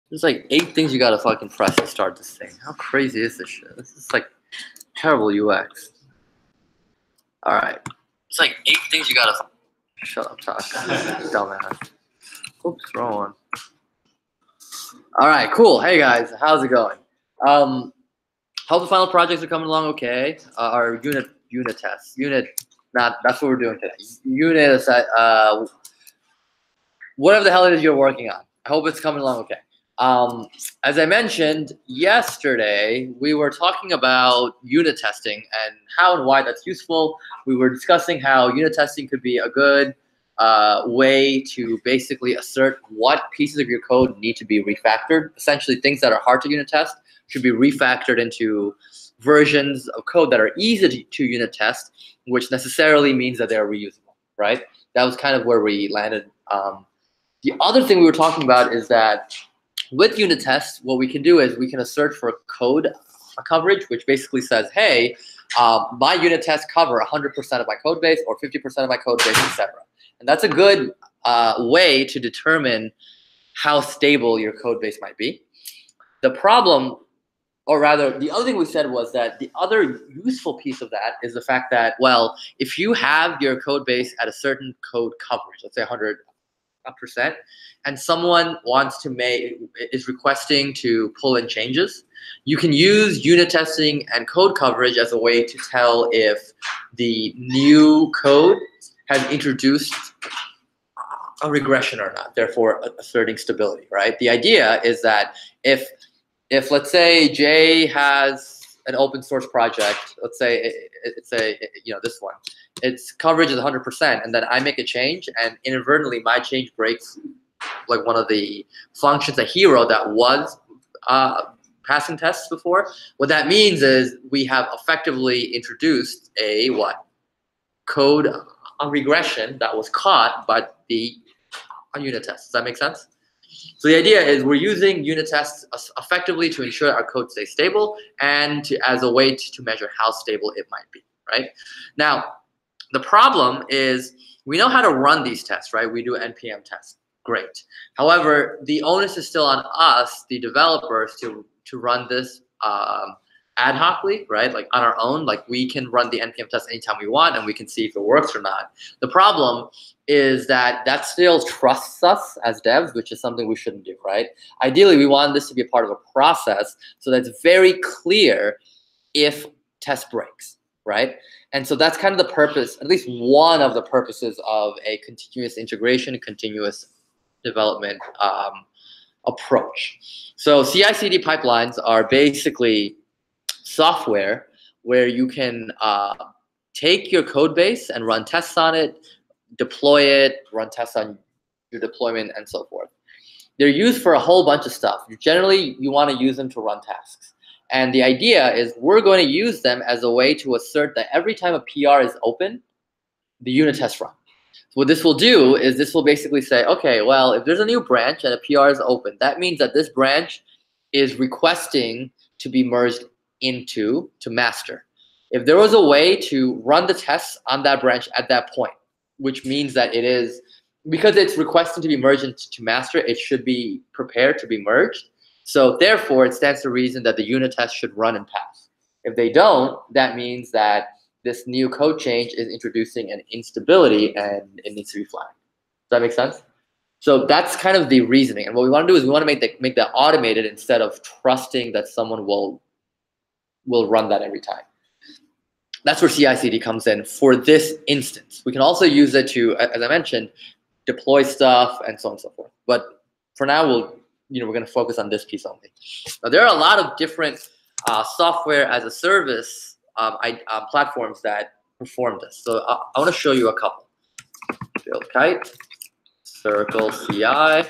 There's like 8 things you gotta fucking press to start this thing. How crazy is this shit? This is like terrible UX. All right. It's like 8 things you gotta. Shut up, talk. Dumbass. Oops, wrong one. All right, cool. Hey guys, how's it going? Hope the final projects are coming along okay. Our unit tests. That's what we're doing today. Unit is whatever the hell it is you're working on. I hope it's coming along okay. As I mentioned yesterday, we were talking about unit testing and how and why that's useful. We were discussing how unit testing could be a good way to basically assert what pieces of your code need to be refactored. Essentially, things that are hard to unit test should be refactored into versions of code that are easy to unit test, which necessarily means that they're reusable, right? That was kind of where we landed. The other thing we were talking about is that with unit tests, what we can do is we can assert for code coverage, which basically says, hey, my unit tests cover 100% of my code base or 50% of my code base, etc. And that's a good way to determine how stable your code base might be. The problem, or rather, the other thing we said was that the other useful piece of that is the fact that, well, if you have your code base at a certain code coverage, let's say 100%, and someone is requesting to pull in changes, you can use unit testing and code coverage as a way to tell if the new code has introduced a regression or not, therefore asserting stability, right? The idea is that if let's say Jay has an open source project, let's say it's this one, its coverage is 100%, and then I make a change, and inadvertently my change breaks like one of the functions that he wrote that was passing tests before. What that means is we have effectively introduced a code regression that was caught by the unit test. Does that make sense? So the idea is we're using unit tests effectively to ensure our code stays stable and as a way to measure how stable it might be, right? Now, the problem is we know how to run these tests, right? We do NPM tests. Great. However, the onus is still on us, the developers, to run this ad hocly, right? Like on our own, like we can run the NPM test anytime we want and we can see if it works or not. The problem is that still trusts us as devs, which is something we shouldn't do, right? Ideally, we want this to be a part of a process so that it's very clear if test breaks, right? And so that's kind of the purpose, at least one of the purposes of a continuous integration, continuous development approach. So CI/CD pipelines are basically software where you can take your code base and run tests on it, deploy it, run tests on your deployment, and so forth. They're used for a whole bunch of stuff. Generally, you want to use them to run tasks. And the idea is we're going to use them as a way to assert that every time a PR is open, the unit tests run. So what this will do is this will basically say, okay, well, if there's a new branch and a PR is open, that means that this branch is requesting to be merged into master. If there was a way to run the tests on that branch at that point, which means that it is, because it's requesting to be merged into master, it should be prepared to be merged. So therefore, it stands to reason that the unit test should run and pass. If they don't, that means that this new code change is introducing an instability and it needs to be flagged. Does that make sense? So that's kind of the reasoning. And what we want to do is we want to make that automated instead of trusting that someone will run that every time. That's where CI/CD comes in for this instance. We can also use it to, as I mentioned, deploy stuff and so on and so forth. But for now, we're going to focus on this piece only. Now, there are a lot of different software as a service platforms that perform this. So I want to show you a couple. BuildKite, Circle CI.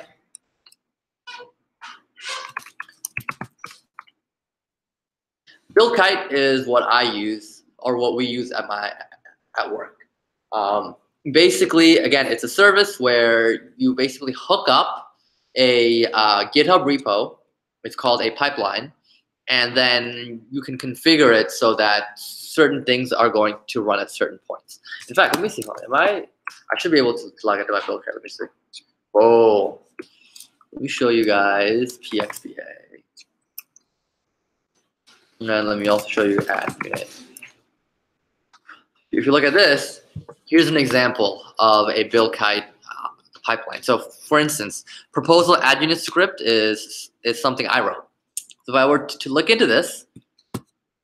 BuildKite is what I use, or what we use at work. Basically, again, it's a service where you basically hook up a GitHub repo. It's called a pipeline, and then you can configure it so that certain things are going to run at certain points. In fact, let me see. I should be able to log into my BuildKite. Let me see. Oh, Let me show you guys PXPA. And then let me also show you ASPA. If you look at this, here's an example of a Bill Kite pipeline. So for instance, proposal add unit script is something I wrote. So if I were to look into this,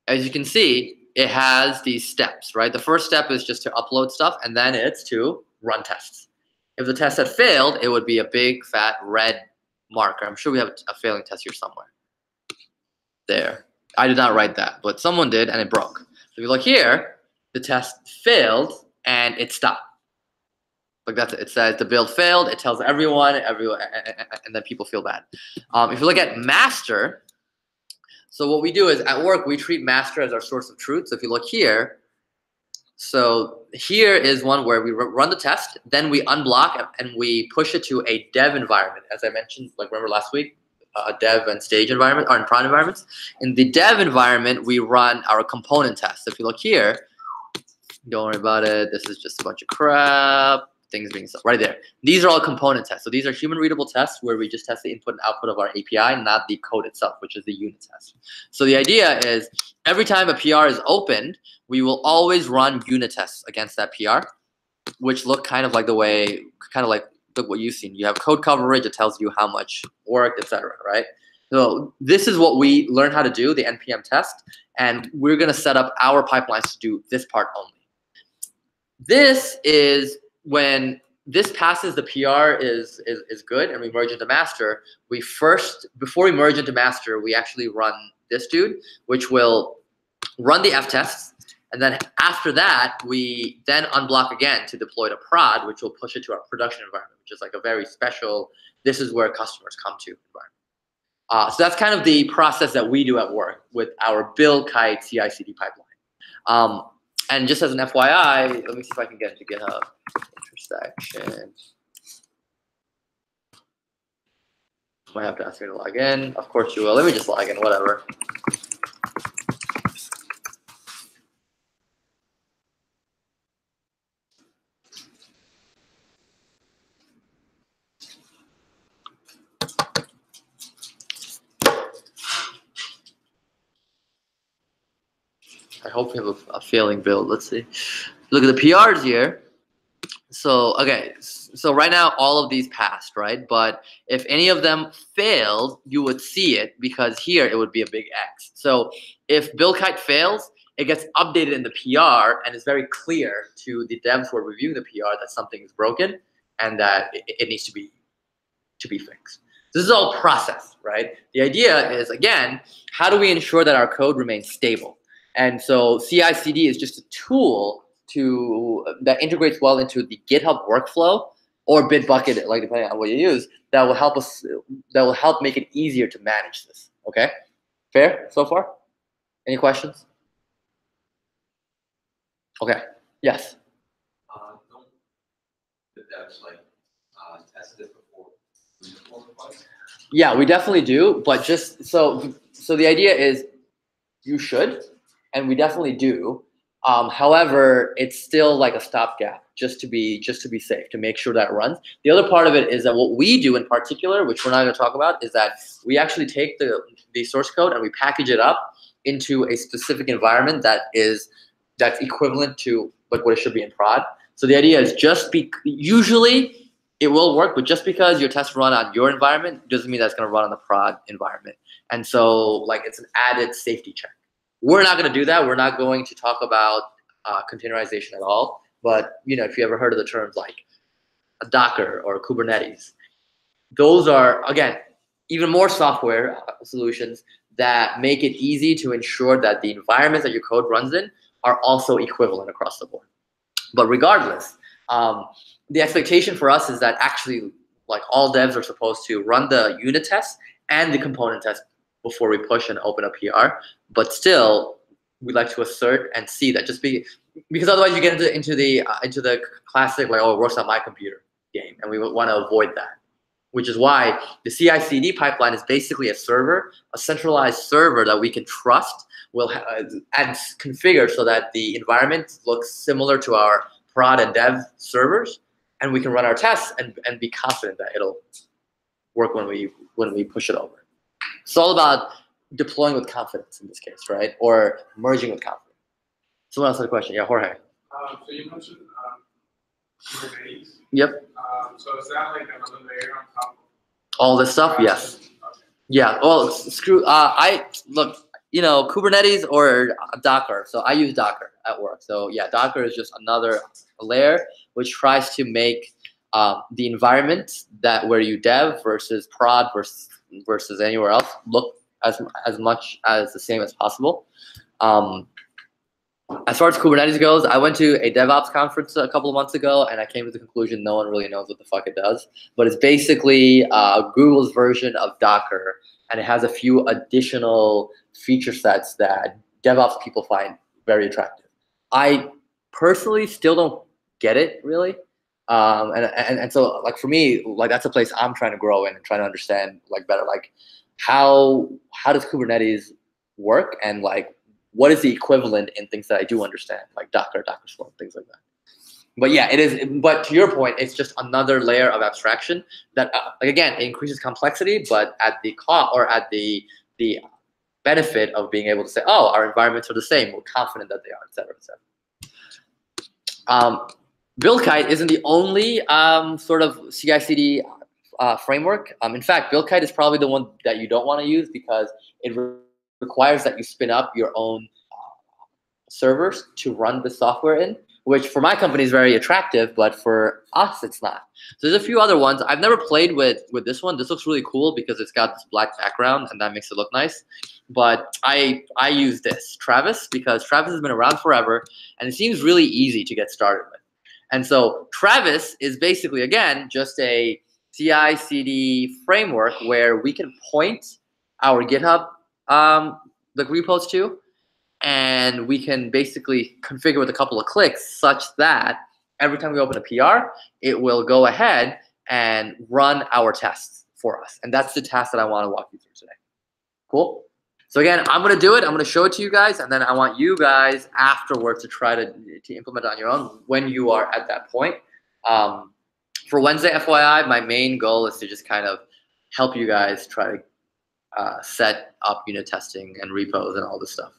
as you can see, it has these steps, right? The first step is just to upload stuff, and then it's to run tests. If the test had failed, it would be a big fat red marker. I'm sure we have a failing test here somewhere. There. I did not write that, but someone did, and it broke. So if you look here, the test failed, and it stopped. Like that's it. It says the build failed. It tells everyone, and then people feel bad. If you look at master, so what we do is at work, we treat master as our source of truth. So if you look here, so here is one where we run the test, then we unblock and we push it to a dev environment. As I mentioned, like remember last week, a dev and stage environment or in prod environments. In the dev environment, we run our component test. So if you look here, don't worry about it. This is just a bunch of crap. Things being right there. These are all component tests. So these are human readable tests where we just test the input and output of our API, not the code itself, which is the unit test. So the idea is every time a PR is opened, we will always run unit tests against that PR, which look kind of like the way, look what you've seen. You have code coverage. It tells you how much worked, etc. Right? So this is what we learn how to do, the NPM test, and we're going to set up our pipelines to do this part only. This is when this passes, the PR is good, and we merge into master. We first, before we merge into master, we actually run this dude, which will run the F tests, and then after that, we then unblock again to deploy to prod, which will push it to our production environment, which is like a very special, this is where customers come to environment. So that's kind of the process that we do at work with our Bill Kite CI/CD pipeline. And just as an FYI, let me see if I can get into GitHub. Intersection. Might have to ask me to log in. Of course you will. Let me just log in, whatever. I hope we have a failing build. Let's see. Look at the PRs here. So, okay, so right now all of these passed, right? But if any of them failed, you would see it because here it would be a big X. So if Bill Kite fails, it gets updated in the PR and it's very clear to the devs who are reviewing the PR that something is broken and that it needs to be fixed. This is all process, right? The idea is, again, how do we ensure that our code remains stable? And so CI/CD is just a tool that integrates well into the GitHub workflow or Bitbucket, like depending on what you use, that will help us. That will help make it easier to manage this. Okay, fair so far? Any questions? Okay. Yes. Don't the devs test it before? Yeah, we definitely do. But just so the idea is, you should, and we definitely do. However, it's still like a stopgap just to be safe, to make sure that it runs. The other part of it is that what we do in particular, which we're not going to talk about, is that we actually take the source code and we package it up into a specific environment that's equivalent to like what it should be in prod. So the idea is usually it will work, but just because your tests run on your environment doesn't mean that's going to run on the prod environment. And so like it's an added safety check. We're not going to do that. We're not going to talk about containerization at all. But if you ever heard of the terms like a Docker or Kubernetes, those are, again, even more software solutions that make it easy to ensure that the environments that your code runs in are also equivalent across the board. But regardless, the expectation for us is that actually, like all devs are supposed to run the unit test and the component test before we push and open a PR. But still, we like to assert and see that because otherwise you get into the classic like, oh, it works on my computer game, and we want to avoid that. Which is why the CI/CD pipeline is basically a server, a centralized server that we can trust and configure so that the environment looks similar to our prod and dev servers, and we can run our tests and be confident that work when we push it over. It's all about deploying with confidence in this case, right? Or merging with confidence. Someone else had a question. Yeah, Jorge. So you mentioned Kubernetes. Yep. So is that like another layer on top of all this stuff? Yes. Okay. Yeah. Well, screw. I look. Kubernetes or Docker. So I use Docker at work. So yeah, Docker is just another layer which tries to make the environment that where you dev versus prod versus anywhere else look as much as the same as possible. As far as Kubernetes goes, I went to a DevOps conference a couple of months ago, and I came to the conclusion no one really knows what the fuck it does. But it's basically Google's version of Docker, and it has a few additional feature sets that DevOps people find very attractive. I personally still don't get it really, and so like for me, like that's a place I'm trying to grow in and trying to understand like better, like how does Kubernetes work, and like what is the equivalent in things that I do understand, like Docker, Docker Swarm, things like that. But yeah, it is. But to your point, it's just another layer of abstraction that, like again, it increases complexity, but at the cost or at the benefit of being able to say, oh, our environments are the same. We're confident that they are, et cetera, et cetera. Buildkite isn't the only sort of CI/CD framework. In fact, Buildkite is probably the one that you don't want to use because it requires that you spin up your own servers to run the software in, which for my company is very attractive, but for us, it's not. So there's a few other ones. I've never played with this one. This looks really cool because it's got this black background and that makes it look nice. But I use this, Travis, because Travis has been around forever and it seems really easy to get started with. And so Travis is basically, again, just a CI/CD framework where we can point our GitHub the repos to, and we can basically configure with a couple of clicks such that every time we open a PR, it will go ahead and run our tests for us. And that's the task that I want to walk you through today. Cool? So again, I'm going to do it. I'm going to show it to you guys, and then I want you guys afterwards to try to implement it on your own when you are at that point. For Wednesday, FYI, my main goal is to just kind of help you guys try to set up unit testing and repos and all this stuff.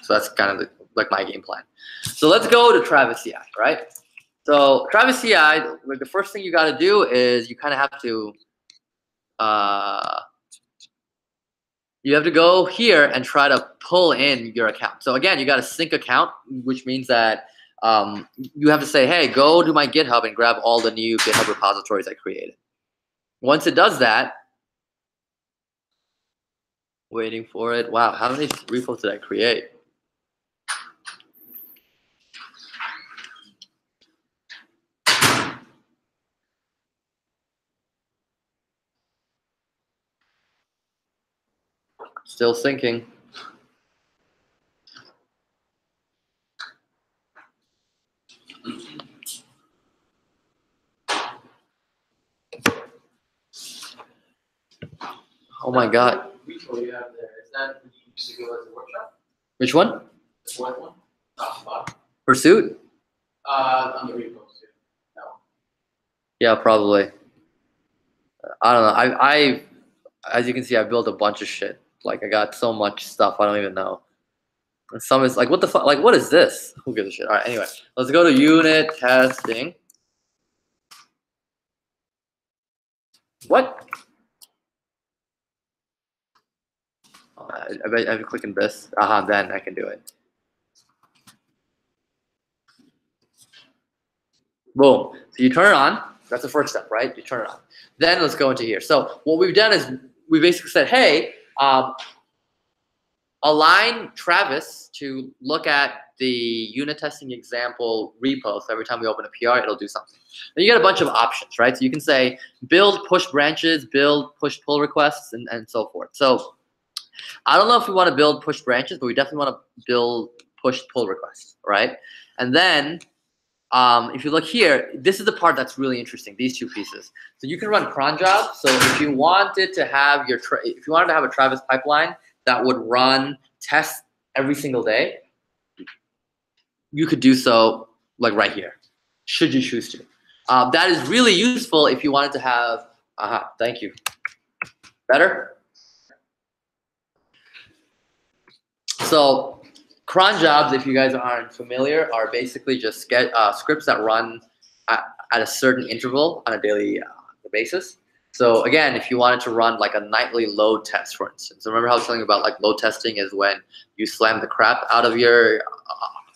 So that's kind of like my game plan. So let's go to Travis CI, right? So Travis CI, like the first thing you got to do is you kind of have to go here and try to pull in your account. So again, you got a sync account, which means that you have to say, hey, go to my GitHub and grab all the new GitHub repositories I created. Once it does that, waiting for it. Wow, how many repos did I create? Still syncing. Oh my God. Which one you have there? Is that what you used to go as a workshop? Which one? The fourth one? Bottom. Pursuit? On the repos too. No. Yeah, probably. I don't know. I as you can see, I built a bunch of shit. Like I got so much stuff I don't even know. And some is like, what the fuck? Like, what is this? Who gives a shit? All right. Anyway, let's go to unit testing. What? I have to click in this. Then I can do it. Boom. So you turn it on. That's the first step, right? You turn it on. Then let's go into here. So what we've done is we basically said, hey, align Travis to look at the unit testing example repo. So every time we open a PR, it'll do something. Then you get a bunch of options, right? So you can say build push branches, build push pull requests, and so forth. So I don't know if we want to build push branches, but we definitely want to build push pull requests, right? And then if you look here, this is the part that's really interesting, these two pieces. So you can run cron jobs. So if you wanted to have a Travis pipeline that would run tests every single day, you could do so like right here, should you choose to. That is really useful if you wanted to have, thank you. Better? So cron jobs, if you guys aren't familiar, are basically just scripts that run at a certain interval on a daily basis. So again, if you wanted to run like a nightly load test, for instance, remember how I was telling you about like load testing is when you slam the crap out of your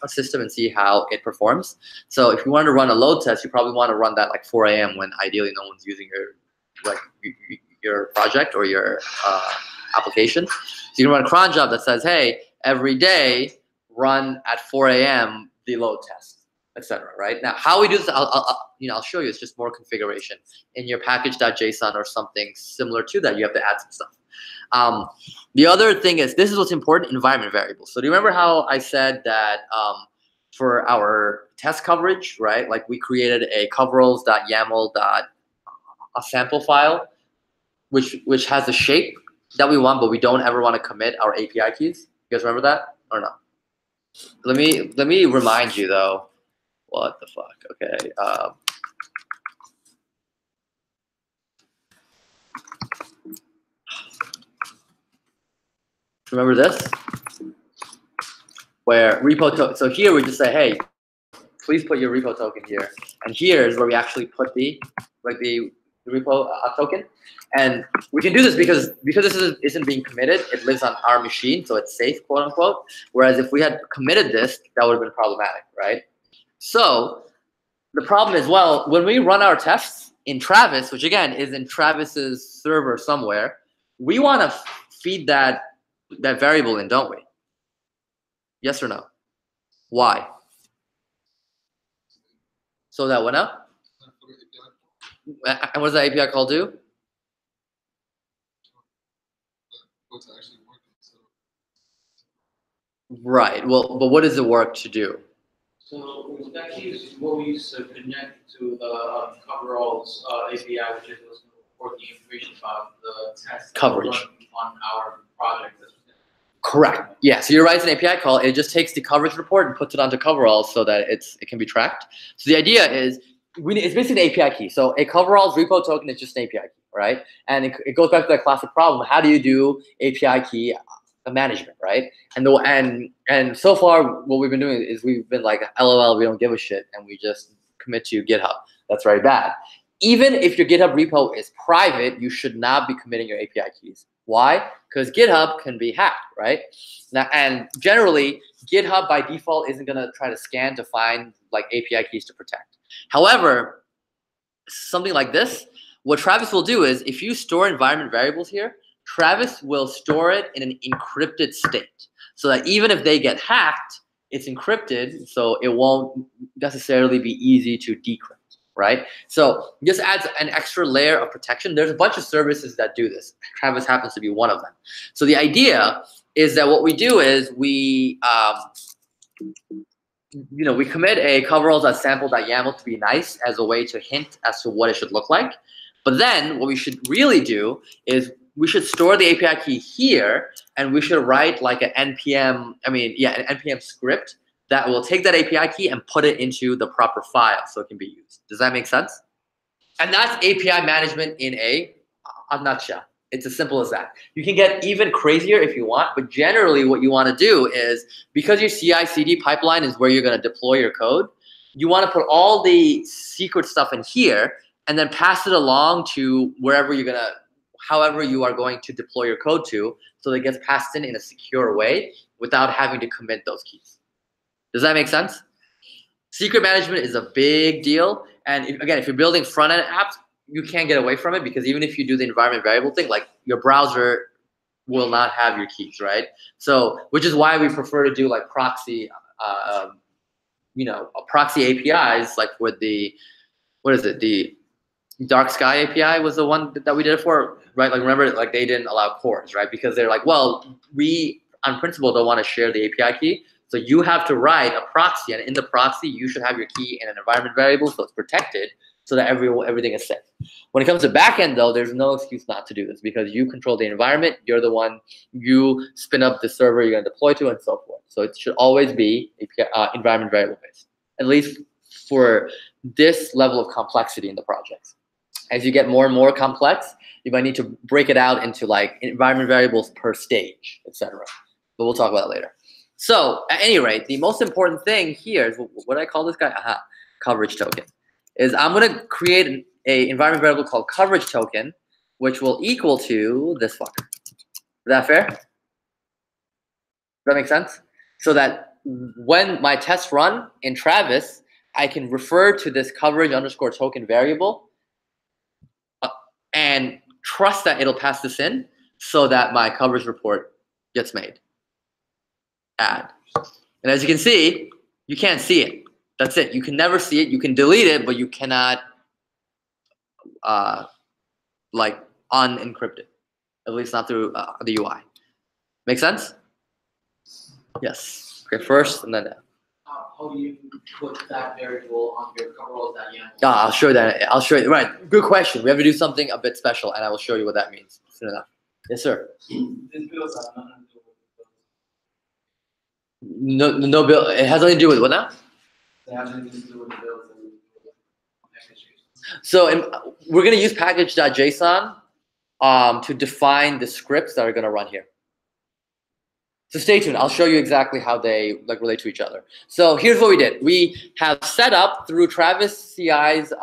system and see how it performs. So if you wanted to run a load test, you probably want to run that like 4 a.m. when ideally no one's using your project or your application. So you can run a cron job that says, hey, every day run at 4 a.m. the load test, etc. Right now, how we do this, I'll show you. It's just more configuration in your package.json or something similar to that. You have to add some stuff. The other thing is, this is what's important: environment variables. So do you remember how I said that for our test coverage, right? Like we created a coveralls.yaml a sample file, which has the shape that we want, but we don't ever want to commit our API keys. You guys remember that or no? Let me remind you though. What the fuck? Okay. Remember this? Where repo token. So here we just say, hey, please put your repo token here, and here is where we actually put the repo token. And we can do this because this isn't being committed. It lives on our machine, so it's safe, quote unquote. Whereas if we had committed this, that would have been problematic, right? So the problem is, well, when we run our tests in Travis, which again is in Travis's server somewhere, we want to feed that variable in, don't we? Yes or no? Why? So that went up? And what does the API call do? Right. Well, but what does it work to do? So that key is what we use to connect to the coveralls API, which is for the information about the test coverage on our project. Correct. Yeah. So you're right. It's an API call. It just takes the coverage report and puts it onto coveralls so that it can be tracked. So the idea is it's basically an API key. So a coveralls repo token is just an API key, right? And it goes back to that classic problem. How do you do API key management, right? And so far, what we've been doing is we've been like, LOL, we don't give a shit, and we just commit to GitHub. That's very bad. Even if your GitHub repo is private, you should not be committing your API keys. Why? Because GitHub can be hacked, right? Now, and generally, GitHub by default isn't gonna try to scan to find like API keys to protect. However, something like this, what Travis will do is if you store environment variables here, Travis will store it in an encrypted state so that even if they get hacked, it's encrypted, so it won't necessarily be easy to decrypt, right? So this adds an extra layer of protection. There's a bunch of services that do this. Travis happens to be one of them. So the idea is that what we do is we commit a coveralls.sample.yaml to be nice as a way to hint as to what it should look like. But then what we should really do is we should store the API key here, and we should write like an NPM script that will take that API key and put it into the proper file so it can be used. Does that make sense? And that's API management in a nutshell. It's as simple as that. You can get even crazier if you want, but generally what you want to do is, because your CI/CD pipeline is where you're going to deploy your code, you want to put all the secret stuff in here and then pass it along to however you are going to deploy your code to, so that it gets passed in a secure way without having to commit those keys. Does that make sense? Secret management is a big deal. And if you're building front-end apps, you can't get away from it, because even if you do the environment variable thing, like your browser will not have your keys, right? So, which is why we prefer to do like proxy, proxy APIs, like with the Dark Sky API was the one that we did it for, right? Like remember, like they didn't allow cores, right? Because they're like, well, we on principle don't want to share the API key, so you have to write a proxy, and in the proxy you should have your key in an environment variable so it's protected, so that everything is safe. When it comes to backend though, there's no excuse not to do this, because you control the environment, you're the one, you spin up the server you're gonna deploy to and so forth. So it should always be environment variable based, at least for this level of complexity in the projects. As you get more and more complex, you might need to break it out into like environment variables per stage, etc. But we'll talk about it later. So at any rate, the most important thing here is what do I call this guy? Aha, coverage token. Is I'm going to create an environment variable called coverage token, which will equal to this fucker. Is that fair? Does that make sense? So that when my tests run in Travis, I can refer to this coverage underscore token variable and trust that it'll pass this in so that my coverage report gets made. Add. And as you can see, you can't see it. That's it. You can never see it. You can delete it, but you cannot like unencrypt it, at least not through the UI. Make sense? Yes. Okay, first and then down. How do you put that variable on your coveralls.yaml? I'll show you that. I'll show you. Right. Good question. We have to do something a bit special, and I will show you what that means soon enough. Yes, sir. This builds have nothing to do with No bill. It has nothing to do with what now? It has nothing to do with builds. So we're going to use package.json to define the scripts that are going to run here. So stay tuned. I'll show you exactly how they like relate to each other. So here's what we did. We have set up through Travis CI's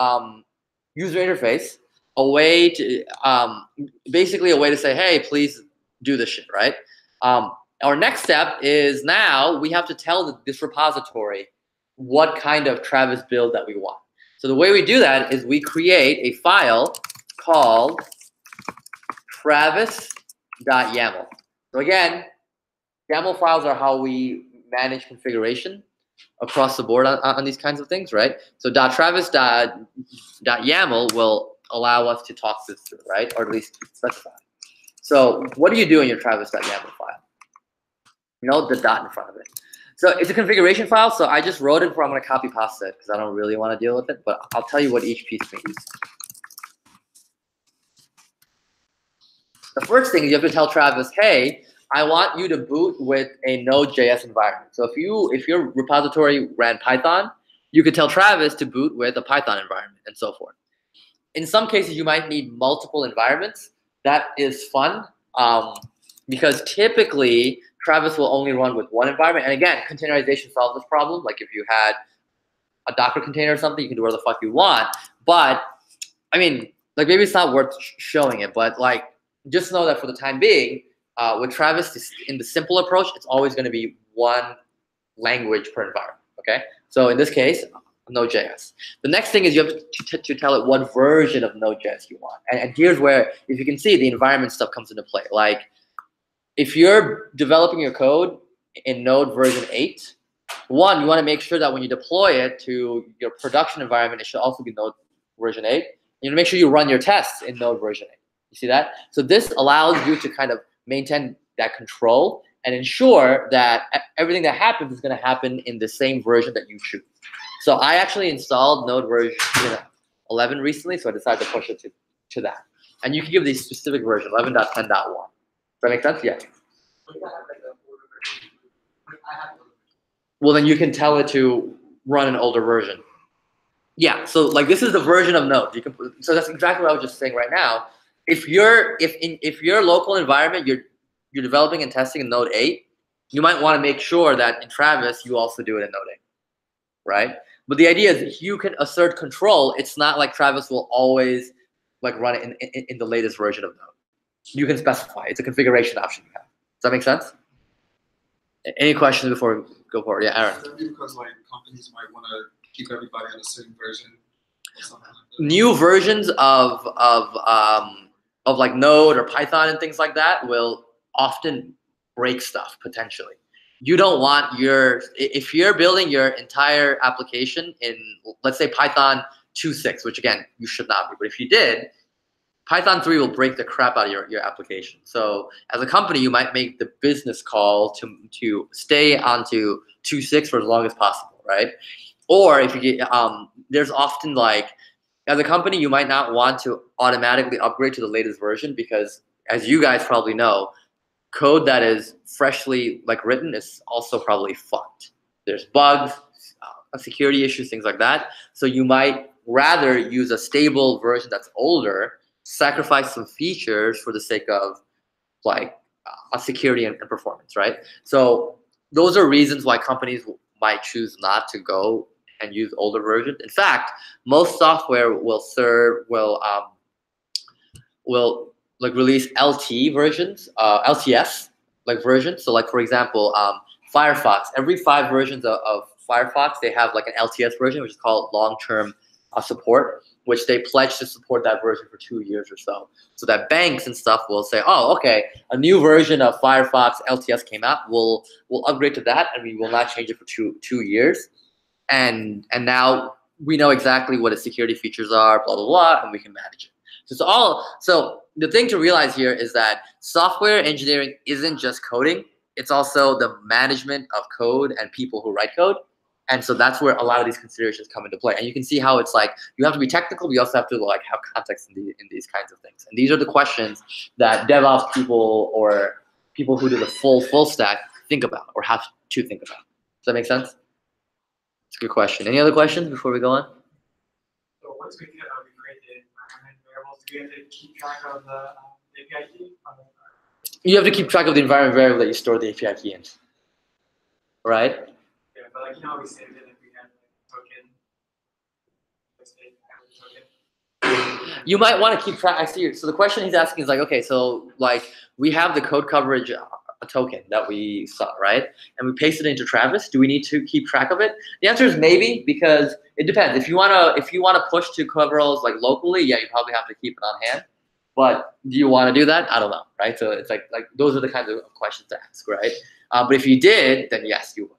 user interface a way to basically a way to say, hey, please do this shit, right? Our next step is now we have to tell this repository what kind of Travis build that we want. So the way we do that is we create a file called travis.yaml. So again, YAML files are how we manage configuration across the board on these kinds of things, right? So .travis.yaml will allow us to talk this through, right? Or at least specify. So what do you do in your travis.yaml file? Note the dot in front of it. So it's a configuration file, so I just wrote it before I'm going to copy pasta it because I don't really want to deal with it, but I'll tell you what each piece means. The first thing is you have to tell Travis, hey, I want you to boot with a Node.js environment. So if your repository ran Python, you could tell Travis to boot with a Python environment and so forth. In some cases, you might need multiple environments. That is fun because typically Travis will only run with one environment. And again, containerization solves this problem. Like if you had a Docker container or something, you can do whatever the fuck you want. But I mean, like maybe it's not worth showing it, but like just know that for the time being, with Travis, in the simple approach, it's always going to be one language per environment, okay? So in this case, Node.js. The next thing is you have to tell it what version of Node.js you want. And here's where, if you can see, the environment stuff comes into play. Like, if you're developing your code in Node version 8, one, you want to make sure that when you deploy it to your production environment, it should also be Node version 8. You want to make sure you run your tests in Node version 8. You see that? So this allows you to kind of maintain that control and ensure that everything that happens is going to happen in the same version that you choose. So I actually installed Node version 11 recently, so I decided to push it to that. And you can give the specific version, 11.10.1. Does that make sense? Yeah. Well, then you can tell it to run an older version. Yeah, so like this is the version of Node. So that's exactly what I was just saying right now. If your local environment you're developing and testing in Node 8, you might want to make sure that in Travis you also do it in Node 8, right? But the idea is you can assert control. It's not like Travis will always like run it in the latest version of Node. You can specify. It's a configuration option you have. Does that make sense? Any questions before we go forward? Yeah, Aaron. Is that because like companies might want to keep everybody on the same version or something like that? New versions of like Node or Python and things like that will often break stuff potentially. You don't want if you're building your entire application in, let's say, Python 2.6, which again, you should not be, but if you did, Python 3 will break the crap out of your application. So as a company, you might make the business call to stay onto 2.6 for as long as possible, right? Or if you get, there's often like, as a company, you might not want to automatically upgrade to the latest version because, as you guys probably know, code that is freshly like written is also probably fucked. There's bugs, security issues, things like that. So you might rather use a stable version that's older, sacrifice some features for the sake of like security and performance, right? So those are reasons why companies might choose not to go and use older versions. In fact, most software will like release LT versions, LTS like versions. So like for example, Firefox. Every 5 versions of Firefox, they have like an LTS version, which is called long-term support, which they pledge to support that version for 2 years or so. So that banks and stuff will say, oh, okay, a new version of Firefox LTS came out. We'll upgrade to that, and we will not change it for two years. And now we know exactly what its security features are, blah blah blah, and we can manage it. So the thing to realize here is that software engineering isn't just coding. It's also the management of code and people who write code. And so that's where a lot of these considerations come into play. And you can see how it's like you have to be technical, but you also have to like have context in these kinds of things. And these are the questions that DevOps people or people who do the full stack think about or have to think about. Does that make sense? It's a good question. Any other questions before we go on? So once we create the environment variables, do we have to keep track of the API key? You have to keep track of the environment variable that you store the API key in, right? Yeah, but like, you know, we saved it if we had like token. You might want to keep track. I see. So the question he's asking is like, okay, so like we have the code coverage token that we saw, right? And we paste it into Travis. Do we need to keep track of it? The answer is maybe, because it depends. If you wanna push to coveralls like locally, yeah, you probably have to keep it on hand. But do you want to do that? I don't know, right? So it's like those are the kinds of questions to ask, right? But if you did, then yes, you would.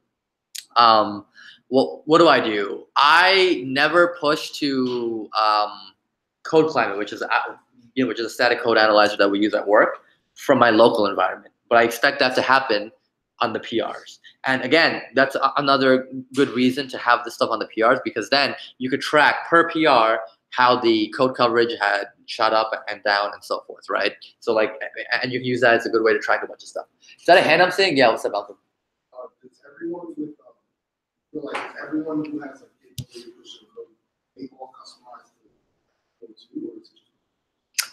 What do I do? I never push to CodeClimate, which is a static code analyzer that we use at work, from my local environment. But I expect that to happen on the PRs. And again, that's another good reason to have this stuff on the PRs, because then you could track per PR how the code coverage had shot up and down and so forth, right? So like, and you can use that as a good way to track a bunch of stuff. Is that a hand I'm saying? Yeah, what's up, Malcolm? Does everyone with feel like everyone who has a capability of pushing code, they all customize the code too, or is it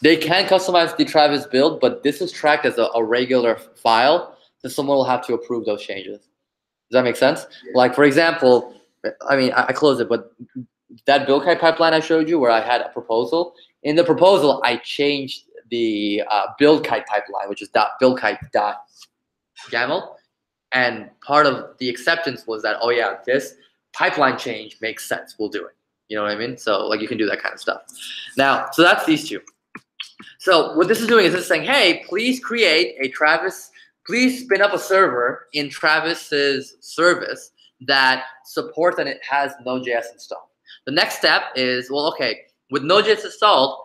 They can customize the Travis build, but this is tracked as a regular file, so someone will have to approve those changes. Does that make sense? Yeah. Like for example, I mean, I closed it, but that build kite pipeline I showed you where I had a proposal, in the proposal, I changed the build kite pipeline, which is .buildkite.yaml. And part of the acceptance was that, oh yeah, this pipeline change makes sense. We'll do it. You know what I mean? So like you can do that kind of stuff. Now, so that's these two. So what this is doing is it's saying, hey, please create a Travis, please spin up a server in Travis's service that supports and it has Node.js installed. The next step is, well, okay, with Node.js installed,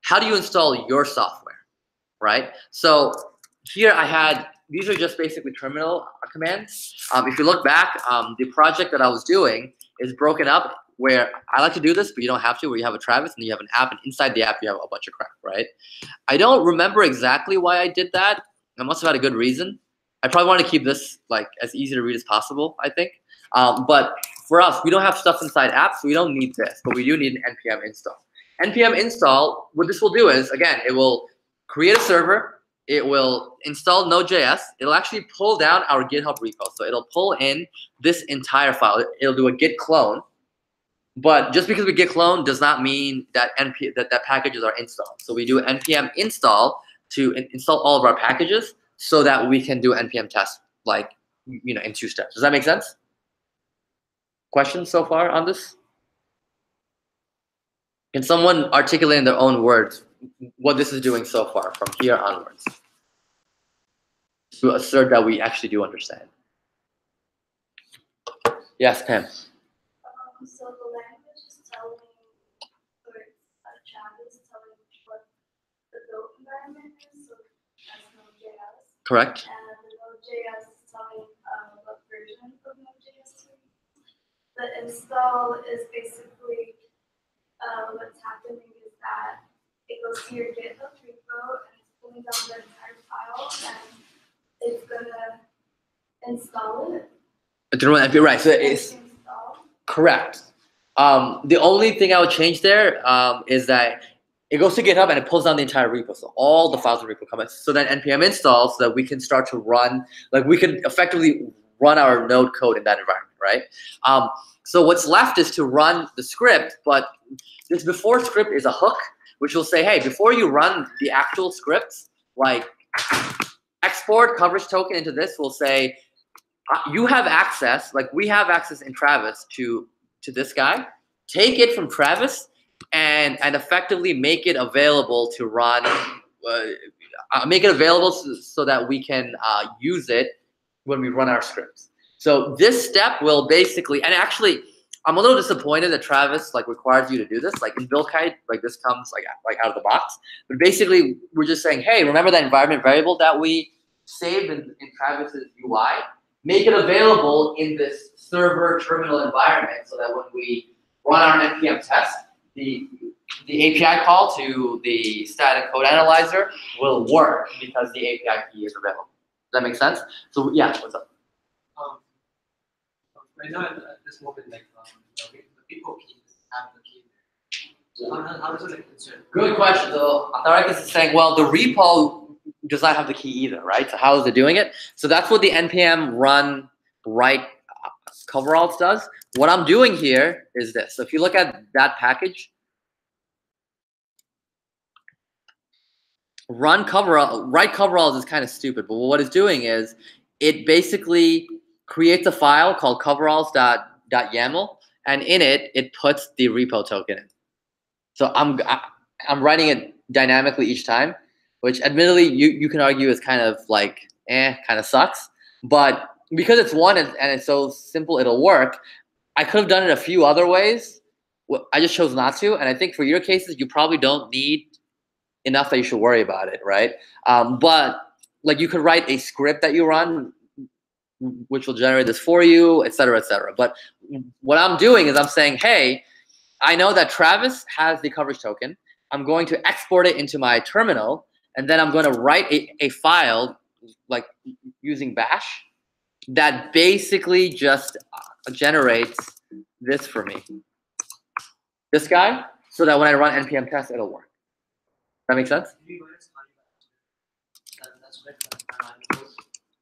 how do you install your software, right? So here I had, these are just basically terminal commands. If you look back, the project that I was doing is broken up where I like to do this, but you don't have to, where you have a Travis and you have an app, and inside the app you have a bunch of crap, right? I don't remember exactly why I did that. I must have had a good reason. I probably want to keep this like as easy to read as possible, I think. But for us, we don't have stuff inside apps, so we don't need this, but we do need an npm install. npm install, what this will do is, again, it will create a server, it will install Node.js, it'll actually pull down our GitHub repo. So it'll pull in this entire file. It'll do a git clone, but just because we git clone does not mean that that packages are installed. So we do npm install to install all of our packages so that we can do npm test, like, in 2 steps. Does that make sense? Questions so far on this? Can someone articulate in their own words what this is doing so far from here onwards to assert that we actually do understand? Yes, Pam. So the language is telling, or Travis telling what the build environment is, so that's Node.js. Correct. And the Node.js is telling what version of Node.js to use. The install is basically what's happening is that it goes to your GitHub repo and it's pulling down the entire file and it's gonna install it. Right. So it's install. correct. The only thing I would change there is that it goes to GitHub and it pulls down the entire repo. So all the files in the repo come in. So then npm install so that we can start to run, like we can effectively run our node code in that environment, right? So what's left is to run the script, but this before script is a hook, which will say, hey, before you run the actual scripts, like export coverage token into this, will say, you have access, like we have access in Travis to this guy. Take it from Travis and effectively make it available to run, make it available so that we can use it when we run our scripts. So this step will basically, and actually, I'm a little disappointed that Travis like requires you to do this. Like in Buildkite, like this comes like out of the box. But basically, we're just saying, hey, remember that environment variable that we saved in Travis's UI? Make it available in this server terminal environment so that when we run our npm test, the API call to the static code analyzer will work because the API key is available. Does that make sense? So yeah, what's up? Right now, at this moment, like the people key have the key there. So how does it concern? Good question. So Atharikis is saying, well, the repo does not have the key either, right? So how is it doing it? So that's what the npm run write coveralls does. What I'm doing here is this. So if you look at that package, run coverall, write coveralls is kind of stupid, but what it's doing is it basically creates a file called coveralls.yaml, and in it, it puts the repo token in. So I'm writing it dynamically each time, which admittedly you can argue is kind of like, kind of sucks. But because it's one and it's so simple, it'll work. I could have done it a few other ways. I just chose not to. And I think for your cases, you probably don't need enough that you should worry about it, right? But like you could write a script that you run, which will generate this for you, et cetera, et cetera. But what I'm doing is I'm saying, hey, I know that Travis has the coverage token. I'm going to export it into my terminal, and then I'm going to write a file like using bash that basically just generates this for me. This guy, so that when I run npm test, it'll work. That make sense?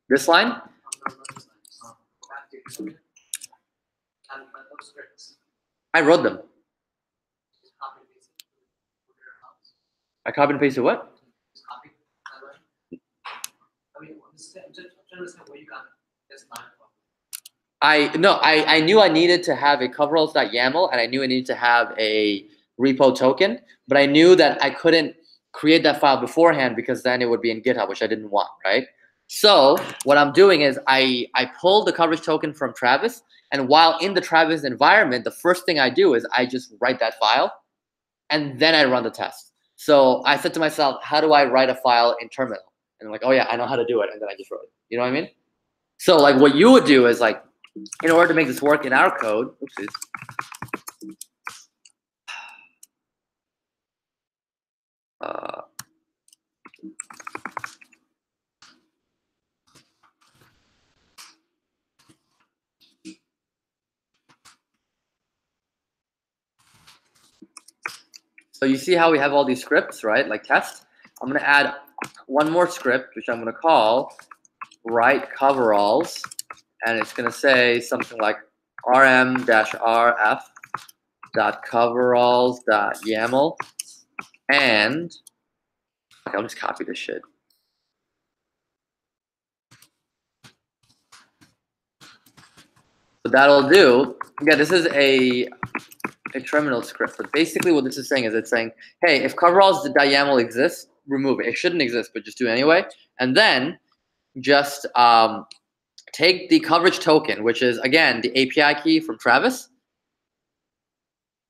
This line? I wrote them. I copied and pasted what? I knew I needed to have a coveralls.yaml and I knew I needed to have a repo token, but I knew that I couldn't create that file beforehand because then it would be in GitHub, which I didn't want, right? So what I'm doing is I pulled the coverage token from Travis, and while in the Travis environment, the first thing I do is I just write that file, and then I run the test. So I said to myself, how do I write a file in terminal? And I'm like, oh yeah, I know how to do it, and then I just wrote it. You know what I mean? So like what you would do is like, in order to make this work in our code, oopsies. So you see how we have all these scripts, right? Like test. I'm going to add one more script, which I'm going to call write coveralls. And it's going to say something like rm-rf.coveralls.yaml. And okay, I'll just copy this shit. So that'll do. Yeah, this is a terminal script. But basically what this is saying is it's saying, hey, if coveralls.yaml exists, remove it. It shouldn't exist, but just do it anyway. And then just take the coverage token, which is, again, the API key from Travis,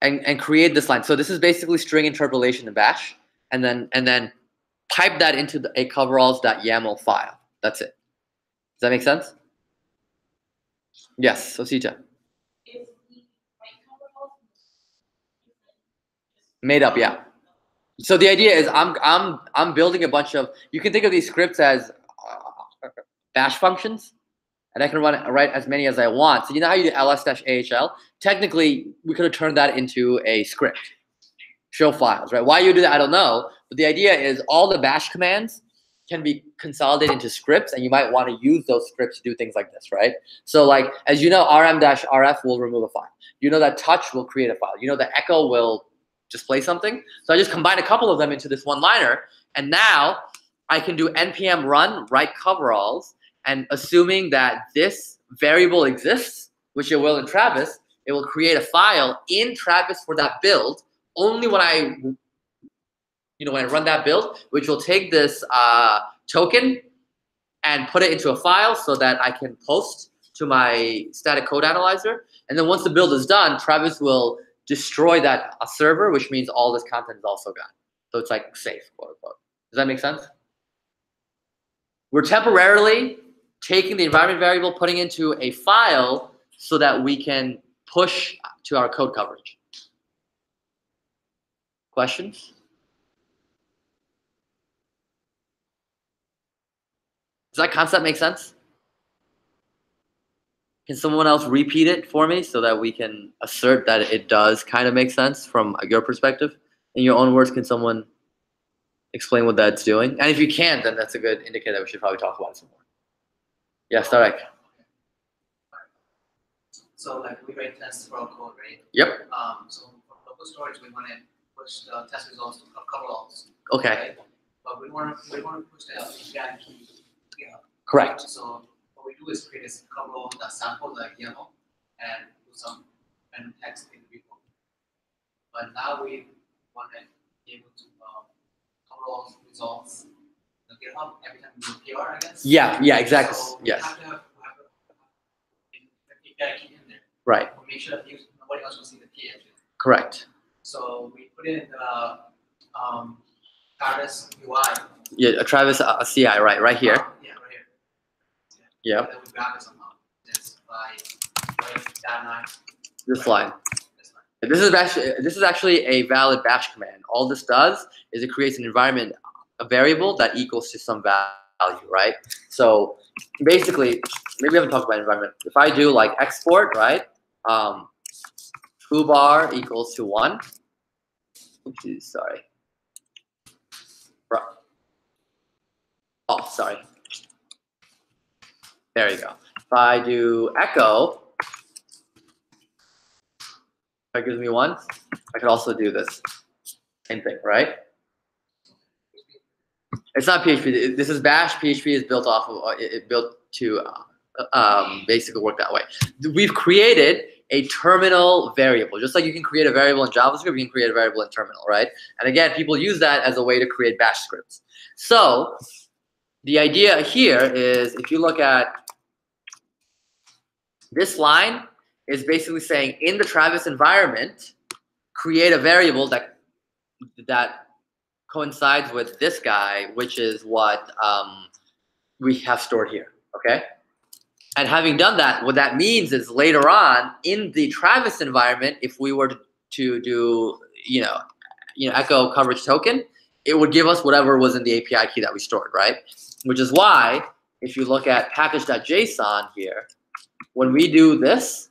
and create this line. So this is basically string interpolation in bash, and then pipe that into a coveralls.yaml file. That's it. Does that make sense? Yes, Osita. Made up, yeah. So the idea is I'm building a bunch of, you can think of these scripts as bash functions, and I can write as many as I want. So you know how you do ls-ahl? Technically, we could have turned that into a script. Show files, right? Why you do that, I don't know. But the idea is all the bash commands can be consolidated into scripts, and you might want to use those scripts to do things like this, right? So like, as you know, rm-rf will remove a file. You know that touch will create a file. You know that echo will display something. So I just combine a couple of them into this one-liner, and now I can do npm run write coveralls, and assuming that this variable exists, which it will in Travis, it will create a file in Travis for that build only when I run that build, which will take this token and put it into a file so that I can post to my static code analyzer. And then once the build is done, Travis will destroy that server, which means all this content is also gone. So it's like safe, quote unquote. Does that make sense? We're temporarily taking the environment variable, putting into a file so that we can push to our code coverage. Questions? Does that concept make sense? Can someone else repeat it for me so that we can assert that it does kind of make sense from your perspective? In your own words, can someone explain what that's doing? And if you can't, then that's a good indicator that we should probably talk about it some more. Yes, Tarek. So like we write tests for our code, right? Yep. So for local storage, we want to push the test results to coveralls. Okay. Right? But we want to push the API key. Yeah. Correct. So what we do is create a coverall that sample like yellow and do some random text in the repo. But now we want to be able to coverall results in GitHub every time we do PR, I guess. Yeah, exactly. So yes. We have to have the API key in there. Right. We'll make sure that nobody else will see the key actually. Correct. So we put in the Travis UI. Yeah, a Travis CI, right here. Yeah, right here. Yeah. And then we grab it somehow. It's by that line. This line. This line. This is actually a valid bash command. All this does is it creates an environment, a variable that equals to some value, right? So basically, maybe we haven't talked about environment. If I do like export, right? Foobar equals to 1. Oops, sorry. Oh, sorry. There you go. If I do echo, that gives me 1. I could also do this. Same thing, right? It's not PHP. This is Bash. PHP is built off of it built to basically work that way. We've created a terminal variable, just like you can create a variable in JavaScript. You can create a variable in terminal, right? And again, people use that as a way to create Bash scripts. So the idea here is, if you look at this line, is basically saying in the Travis environment, create a variable that coincides with this guy, which is what we have stored here, okay? And having done that, what that means is later on in the Travis environment, if we were to do, echo coverage token, it would give us whatever was in the API key that we stored, right? Which is why, if you look at package.json here, when we do this,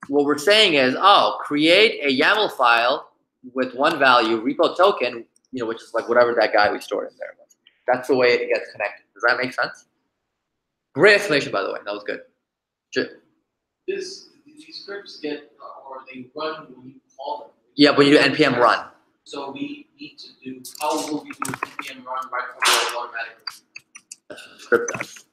what we're saying is, create a YAML file with one value, repo token, which is like whatever that guy we stored in there was. That's the way it gets connected. Does that make sense? Great explanation, by the way. That was good. These scripts get, or they run when you call them. Yeah, when you do npm run. So we need to do, how will we do npm run right coverall automatically? That's what the script does.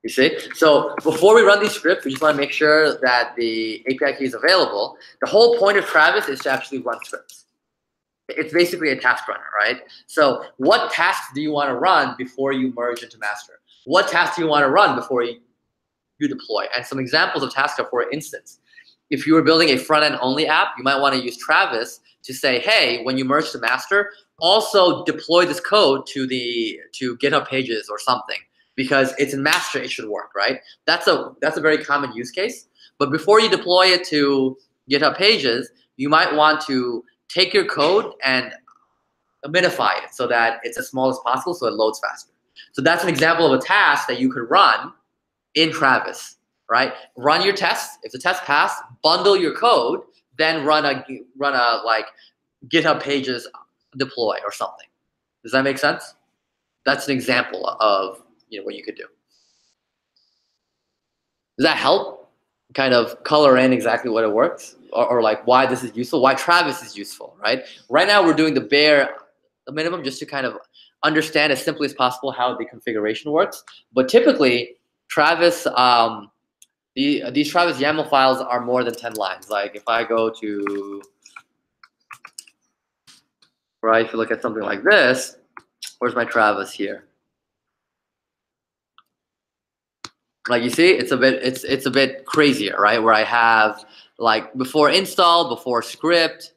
You see? So before we run these scripts, we just want to make sure that the API key is available. The whole point of Travis is to actually run scripts. It's basically a task runner, right? So what tasks do you want to run before you merge into master? What tasks do you want to run before you deploy? And some examples of tasks are, for instance, if you were building a front-end only app, you might want to use Travis to say, hey, when you merge to master, also deploy this code to GitHub Pages or something, because it's in master, it should work, right? That's a very common use case. But before you deploy it to GitHub Pages, you might want to take your code and minify it so that it's as small as possible so it loads faster. So that's an example of a task that you could run in Travis, right? Run your tests. If the test passed, bundle your code, then run a like GitHub Pages deploy or something. Does that make sense? That's an example of what you could do. Does that help? Kind of color in exactly what it works, or like why this is useful, why Travis is useful, right? Right now we're doing the minimum just to kind of understand as simply as possible how the configuration works. But typically, Travis, these Travis YAML files are more than 10 lines. Like if I go to, right, if you look at something like this, where's my Travis here? Like you see, it's a bit crazier, right? Where I have like before install, before script,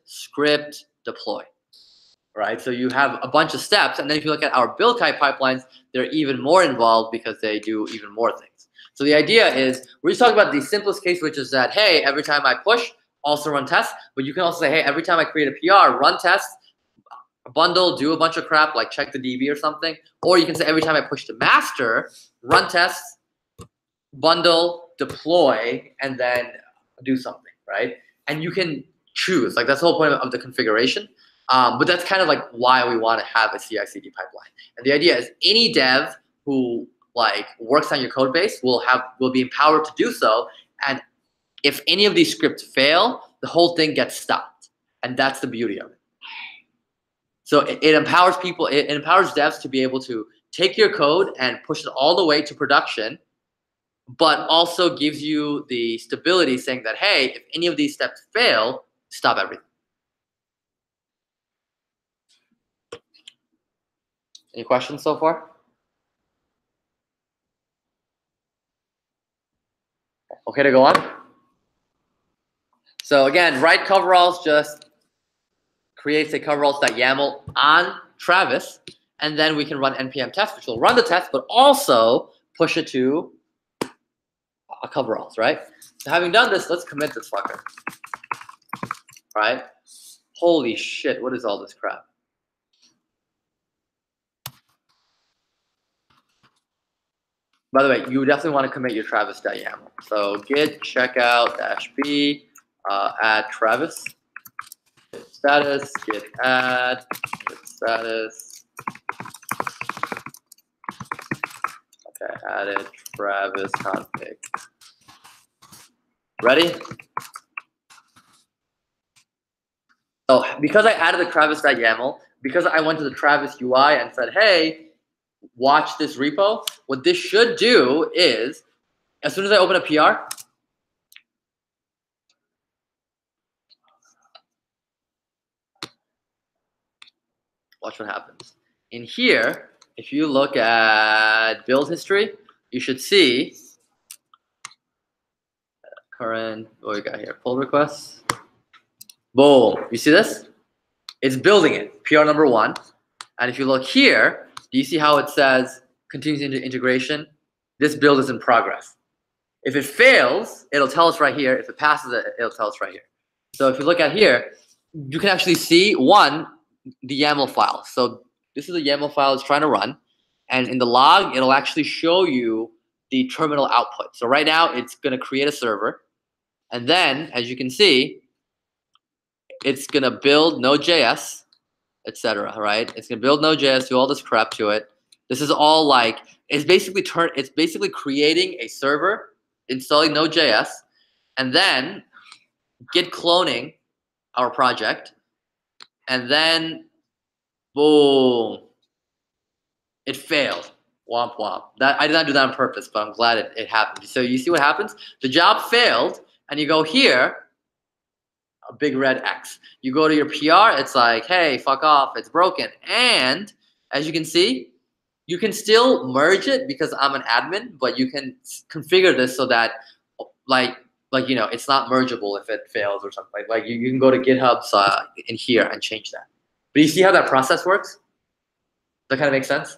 deploy, right? So you have a bunch of steps, and then if you look at our build type pipelines, they're even more involved because they do even more things. So the idea is we're just talking about the simplest case, which is that hey, every time I push, also run tests. But you can also say hey, every time I create a PR, run tests, bundle, do a bunch of crap like check the DB or something. Or you can say every time I push to master, run tests, bundle, deploy, and then do something, right? And you can choose. Like that's the whole point of the configuration. But that's kind of like why we want to have a CI/CD pipeline. And the idea is any dev who like works on your code base will be empowered to do so. And if any of these scripts fail, the whole thing gets stopped. And that's the beauty of it. So it empowers people. It empowers devs to be able to take your code and push it all the way to production, but also gives you the stability saying that, hey, if any of these steps fail, stop everything. Any questions so far? Okay to go on? So again, write coveralls just creates a coveralls.yaml on Travis, and then we can run npm test, which will run the test, but also push it to a coveralls, right? So having done this, let's commit this fucker, right? Holy shit, what is all this crap? By the way, you definitely want to commit your Travis.yaml. So git checkout -b add Travis status git add status. Okay, added Travis config. Ready? So because I added the Travis.yaml, because I went to the Travis UI and said, hey, watch this repo, what this should do is, as soon as I open a PR, watch what happens. In here, if you look at build history, you should see current, what we got here, pull requests. Boom, you see this? It's building it, PR number 1. And if you look here, do you see how it says continues into integration? This build is in progress. If it fails, it'll tell us right here. If it passes it, it'll tell us right here. So if you look at here, you can actually see the YAML file. So this is a YAML file it's trying to run. And in the log, it'll actually show you the terminal output. So right now, it's going to create a server. And then, as you can see, it's going to build Node.js, etc. Right? It's going to build Node.js, do all this crap to it. This is all like, it's basically creating a server, installing Node.js, and then git cloning our project. And then, boom, it failed. Womp womp. I did not do that on purpose, but I'm glad it happened. So you see what happens? The job failed, and you go here, a big red X. You go to your PR, it's like, hey, fuck off, it's broken. And as you can see, you can still merge it because I'm an admin, but you can configure this so that, like it's not mergeable if it fails or something. Like you can go to GitHub's in here and change that. But you see how that process works? That kind of makes sense?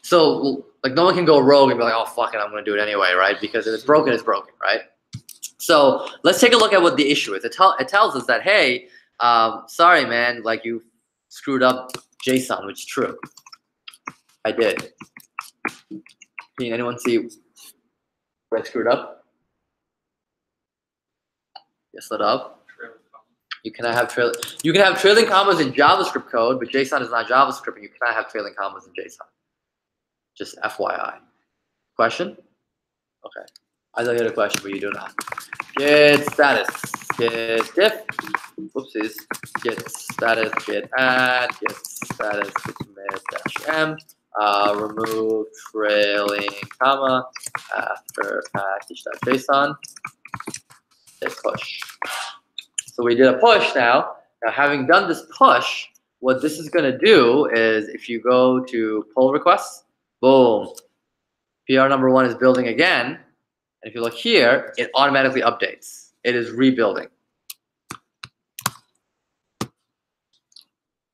So like no one can go rogue and be like, oh, fuck it, I'm going to do it anyway, right? Because if it's broken, right? So let's take a look at what the issue is. It tells us that, hey, sorry, man, like you screwed up JSON, which is true. I did. Can anyone see I screwed up. Yes, let up. You cannot have trailing commas in JavaScript code, but JSON is not JavaScript, and you cannot have trailing commas in JSON. Just FYI. Question? Okay. I thought you had a question, but you do not. Get status. Get diff. Whoopsies. Get status. Get add. Get status. Get commit dash m. Remove trailing comma after package.json. Hit push. So we did a push now. Now, having done this push, what this is going to do is if you go to pull requests, boom, PR number 1 is building again. And if you look here, it automatically updates. It is rebuilding.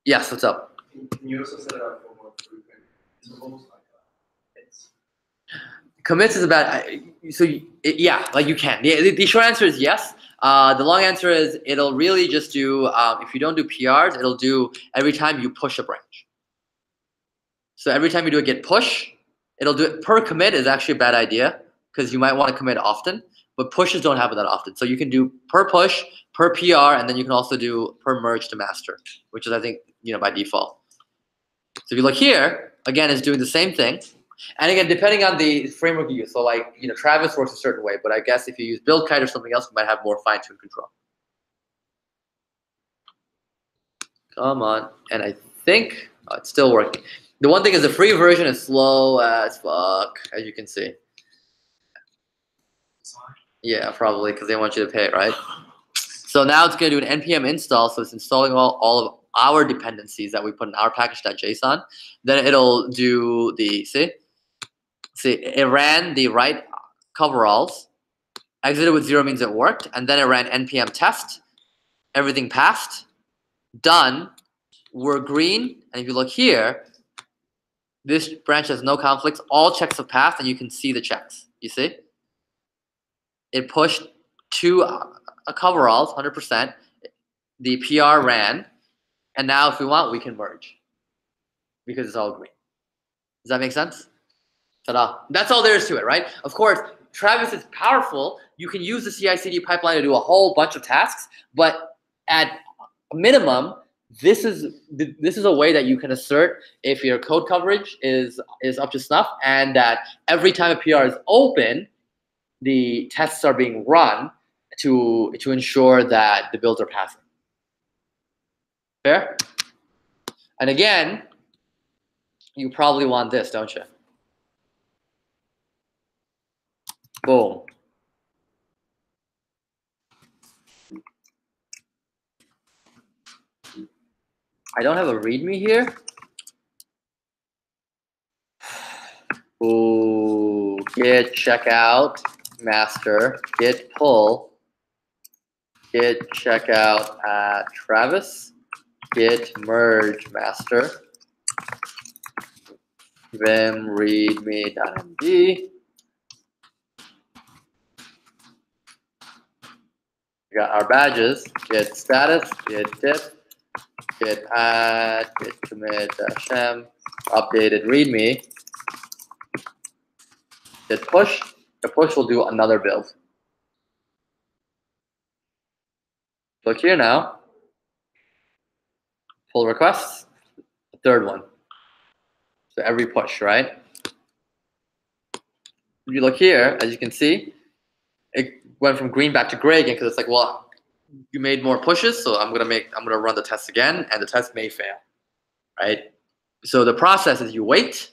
Yes, what's up? Can you also set it up for more frequent intervals? Commits is about, yeah, like you can. The short answer is yes. The long answer is it'll really just do, if you don't do PRs, it'll do every time you push a branch. So every time you do a git push, it'll do it per commit is actually a bad idea because you might want to commit often, but pushes don't happen that often. So you can do per push, per PR, and then you can also do per merge to master, which is, I think, by default. So if you look here, again, it's doing the same thing. And again, depending on the framework you use, so like, Travis works a certain way, but I guess if you use BuildKite or something else, you might have more fine-tuned control. Come on. And I think it's still working. The one thing is the free version is slow as fuck, as you can see. Yeah, probably, because they want you to pay it, right? So now it's going to do an npm install, so it's installing all of our dependencies that we put in our package.json. Then it'll do the, see, it ran the right coveralls, exited with 0 means it worked, and then it ran npm test, everything passed, done, we're green, and if you look here, this branch has no conflicts, all checks have passed, and you can see the checks, you see? It pushed 2 coveralls, 100%, the PR ran, and now if we want, we can merge, because it's all green. Does that make sense? Ta-da. That's all there is to it, right? Of course, Travis is powerful. You can use the CI/CD pipeline to do a whole bunch of tasks, but at a minimum, this is a way that you can assert if your code coverage is up to snuff, and that every time a PR is open, the tests are being run to ensure that the builds are passing. Fair? And again, you probably want this, don't you? Boom. I don't have a README here. Ooh, git checkout master, git pull, git checkout at Travis, git merge master, vim readme.md. We got our badges, git status, git diff, git add, git commit -m, updated readme, git push. The push will do another build. Look here now. Pull requests, the third one. So every push, right? If you look here, as you can see, it went from green back to gray again because it's like, well, you made more pushes, so I'm gonna run the test again, and the test may fail, right? So the process is you wait,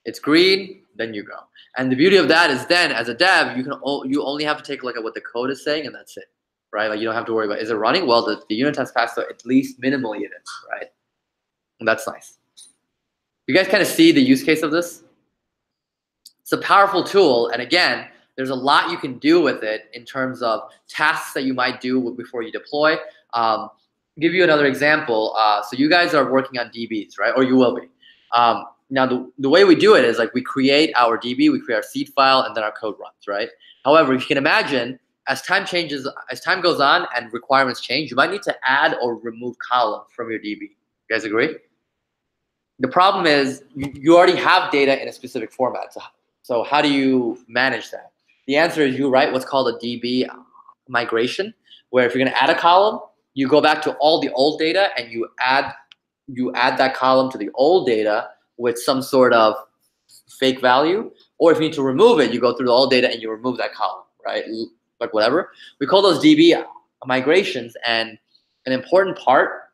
it's green, then you go. And the beauty of that is then, as a dev, you only have to take a look at what the code is saying, and that's it, right? Like you don't have to worry about, is it running? Well, the unit test passed, so at least minimally it is, right? And that's nice. You guys kind of see the use case of this? It's a powerful tool, and again, there's a lot you can do with it in terms of tasks that you might do before you deploy. Give you another example. So you guys are working on DBs, right? Or you will be. Now, the way we do it is like we create our DB, we create our seed file, and then our code runs, right? However, if you can imagine, as time goes on and requirements change, you might need to add or remove columns from your DB. You guys agree? The problem is you already have data in a specific format. So how do you manage that? The answer is you write what's called a DB migration, where if you're going to add a column, you go back to all the old data and you add that column to the old data with some sort of fake value. Or if you need to remove it, you go through the old data and you remove that column, right? Like whatever. We call those DB migrations, and an important part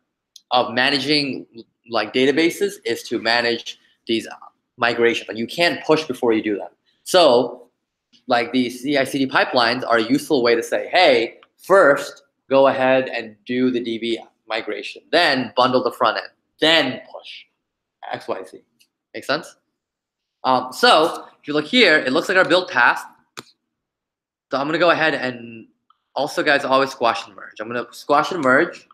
of managing like databases is to manage these migrations. And you can't push before you do them. So like these CI/CD pipelines are a useful way to say, hey, first go ahead and do the DB migration, then bundle the front end, then push X, Y, Z. Make sense? So if you look here, it looks like our build passed. So I'm gonna go ahead and also, guys, always squash and merge. I'm gonna squash and merge.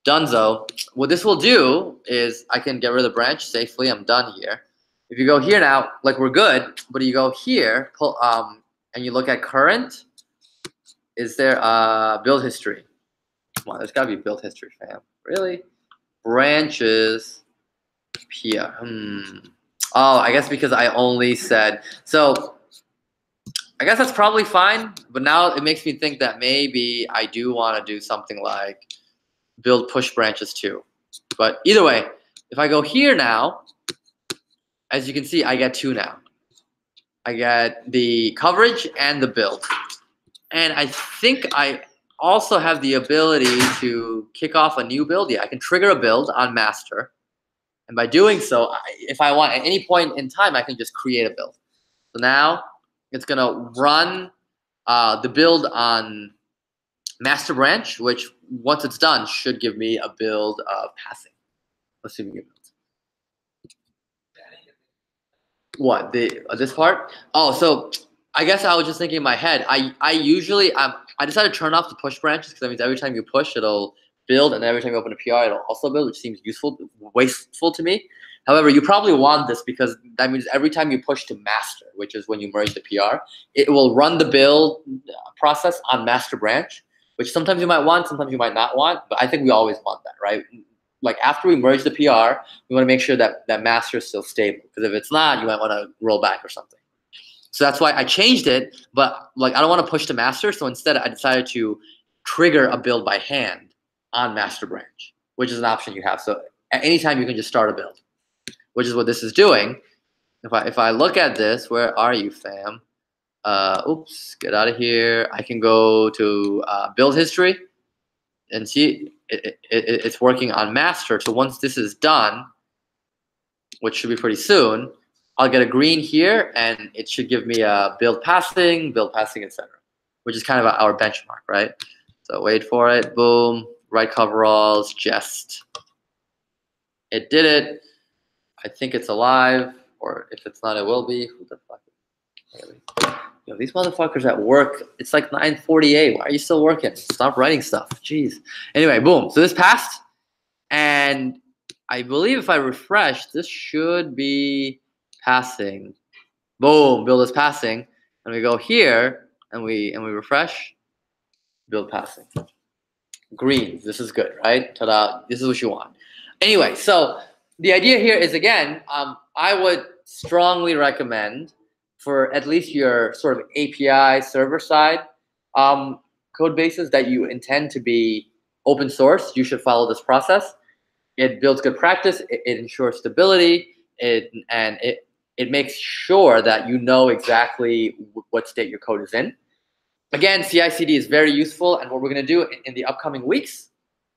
Donezo. What this will do is I can get rid of the branch safely. I'm done here. If you go here now, like we're good, but you go here, pull, and you look at current, is there build history? Come on, there's gotta be build history, fam. Really? Branches, PR. Oh, I guess because I only said, so I guess that's probably fine, but now it makes me think that maybe I do want to do something like build push branches too. But either way, if I go here now, as you can see, I get two now. I get the coverage and the build. And I think I also have the ability to kick off a new build. Yeah, I can trigger a build on master. And by doing so, if I want at any point in time, I can just create a build. So now it's going to run the build on master branch, which once it's done should give me a build of passing. Assuming it builds. What, this part? Oh, so I guess I was just thinking in my head. I usually I decided to turn off the push branches because that means every time you push, it'll build, and every time you open a PR, it'll also build, which seems wasteful to me. However, you probably want this because that means every time you push to master, which is when you merge the PR, it will run the build process on master branch, which sometimes you might want, sometimes you might not want, but I think we always want that, right? Like after we merge the PR, we want to make sure that that master is still stable, because if it's not, you might want to roll back or something. So that's why I changed it, but like I don't want to push to master, so instead I decided to trigger a build by hand on master branch, which is an option you have. So at any time you can just start a build, which is what this is doing. If I look at this, where are you, fam? Oops, get out of here. I can go to build history and see it's working on master. So once this is done, which should be pretty soon, I'll get a green here, and it should give me a build passing, etc., which is kind of our benchmark, right? So wait for it. Boom. Right coveralls, jest. It did it. I think it's alive, or if it's not, it will be. Who the fuck? Yo, these motherfuckers at work. It's like 9:48. Why are you still working? Stop writing stuff. Jeez. Anyway, boom. So this passed, and I believe if I refresh, this should be passing. Boom. Build is passing, and we go here, and we refresh. Build passing. Green. This is good, right? Ta-da. This is what you want. Anyway, so the idea here is, again, I would strongly recommend for at least your sort of API server side code bases that you intend to be open source, you should follow this process. It builds good practice. It ensures stability. It makes sure that you know exactly what state your code is in. Again, CI/CD is very useful, and what we're going to do in the upcoming weeks,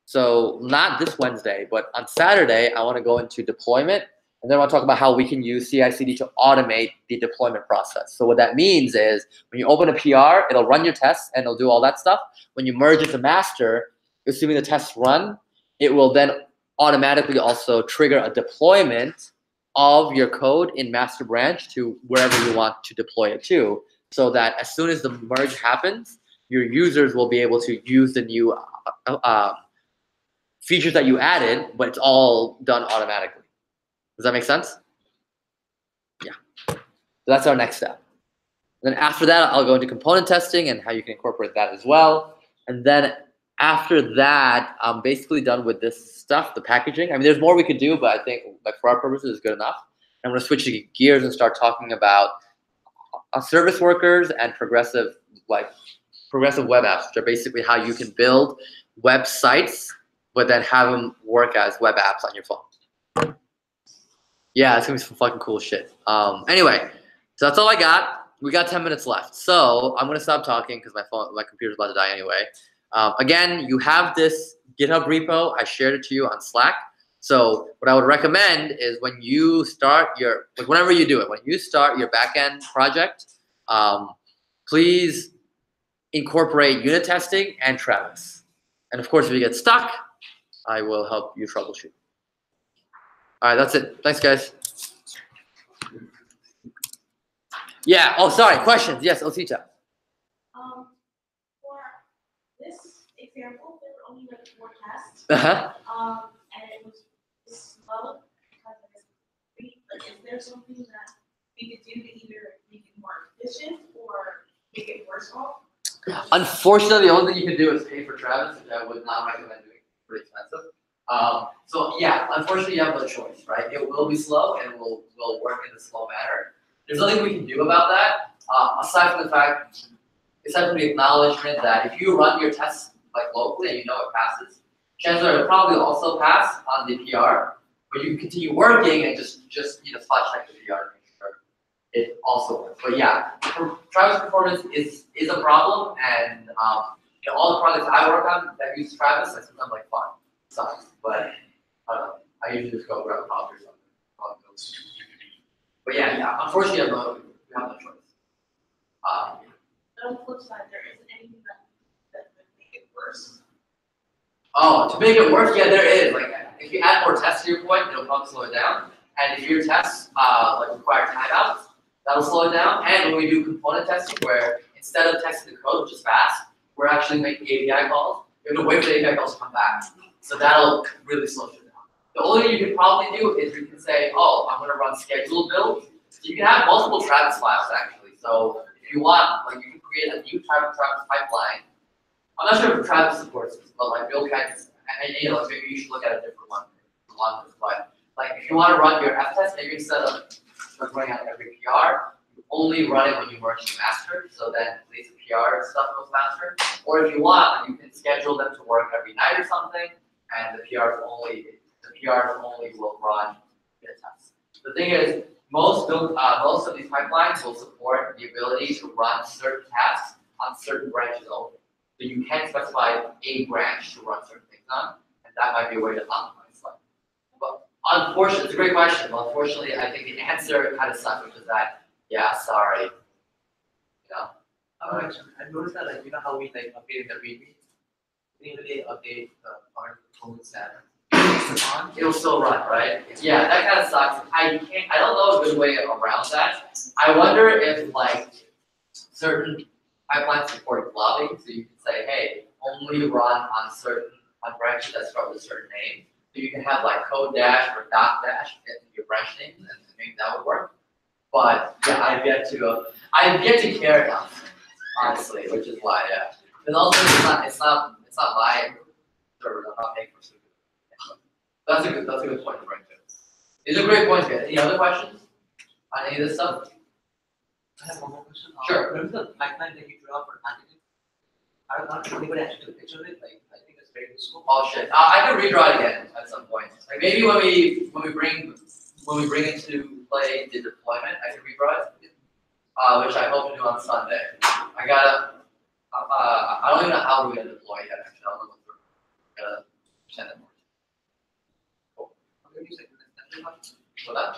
so not this Wednesday, but on Saturday, I want to go into deployment, and then I want to talk about how we can use CI/CD to automate the deployment process. So what that means is when you open a PR, it'll run your tests, and it'll do all that stuff. When you merge it to master, assuming the tests run, it will then automatically also trigger a deployment of your code in master branch to wherever you want to deploy it to, so that as soon as the merge happens, your users will be able to use the new features that you added, but it's all done automatically. Does that make sense? Yeah. So that's our next step. Then after that, I'll go into component testing and how you can incorporate that as well. And then after that, I'm basically done with this stuff, the packaging. I mean, there's more we could do, but I think like for our purposes, it's good enough. I'm going to switch gears and start talking about service workers and progressive web apps, which are basically how you can build websites, but then have them work as web apps on your phone. Yeah, it's gonna be some fucking cool shit. Anyway, so that's all I got. We got 10 minutes left, so I'm gonna stop talking because my computer's about to die anyway. Again, you have this GitHub repo. I shared it to you on Slack. So what I would recommend is when you start your, like whenever you do it, when you start your backend project, please incorporate unit testing and Travis. And of course, if you get stuck, I will help you troubleshoot. All right, that's it. Thanks, guys. Yeah. Oh, sorry. Questions? Yes, Osita. For this example, there were only like 4 tests. And it was slow because it was free. Like, is there something that we could do to either make it more efficient or make it worse off? Unfortunately, the only thing you can do is pay for Travis, which I would not recommend doing. It's pretty expensive. So yeah, unfortunately, you have no choice, right? It will be slow and will work in a slow manner. There's nothing we can do about that, aside from the acknowledgement that if you run your tests like locally and you know it passes, chances are it'll probably also pass on the PR, but you can continue working and just spot check the PR to make sure it also works. But yeah, Travis performance is a problem, and all the projects I work on that use Travis, I sometimes like fun, sucks, but I don't know. I usually just go grab a coffee or something. But yeah, unfortunately, we have no choice. But on the flip side, there isn't anything that would make it worse. Oh, to make it worse, yeah, there is. Like, if you add more tests to your point, it'll probably slow it down. And if your tests require timeouts, that'll slow it down. And when we do component testing, where instead of testing the code, which is fast, we're actually making API calls. We have to wait for the API calls to come back. So that'll really slow it down. The only thing you can probably do is you can say, oh, I'm going to run scheduled builds. So you can have multiple Travis files, actually. So if you want, like, you can create a new type of Travis pipeline. I'm not sure if Travis supports this, but like Bill Kite, and maybe you should look at a different one. But like, if you want to run your F test, maybe instead of running out every PR, you only run it when you merge the master. So then at least the PR stuff goes faster. Or if you want, you can schedule them to work every night or something, and the PRs only will run unit tests. The thing is, most of these pipelines will support the ability to run certain tasks on certain branches only. So you can specify a branch to run certain things on, and that might be a way to optimize that. But unfortunately, it's a great question. But unfortunately, I think the answer kind of sucks, which is that, yeah, sorry. I noticed that, like, how we update the README, we really update our code status. It'll still run, right? Yeah, that kind of sucks. I don't know a good way around that. I wonder if like certain pipelines support globbing, so you can say, hey, only run on branches that start with a certain name. So you can have like code dash or dot dash in your branch name, and maybe that would work. But yeah, I've yet to care enough, honestly, which is why, yeah. And also, it's not my server. I'm not paying for super. That's a good point to bring to. These are great points, guys. Any other questions on any of this stuff? I have one more question. Sure. Remember the pipeline that you drew up for packaging? I don't know if anybody actually took a picture of it. Like, I think it's very useful. Oh shit! I can redraw it again at some point. Like maybe when we bring into play the deployment, I can redraw it, which I hope to do on Sunday. I don't even know how we're gonna deploy it yet. Actually, I don't know if we're gonna send it more. What that?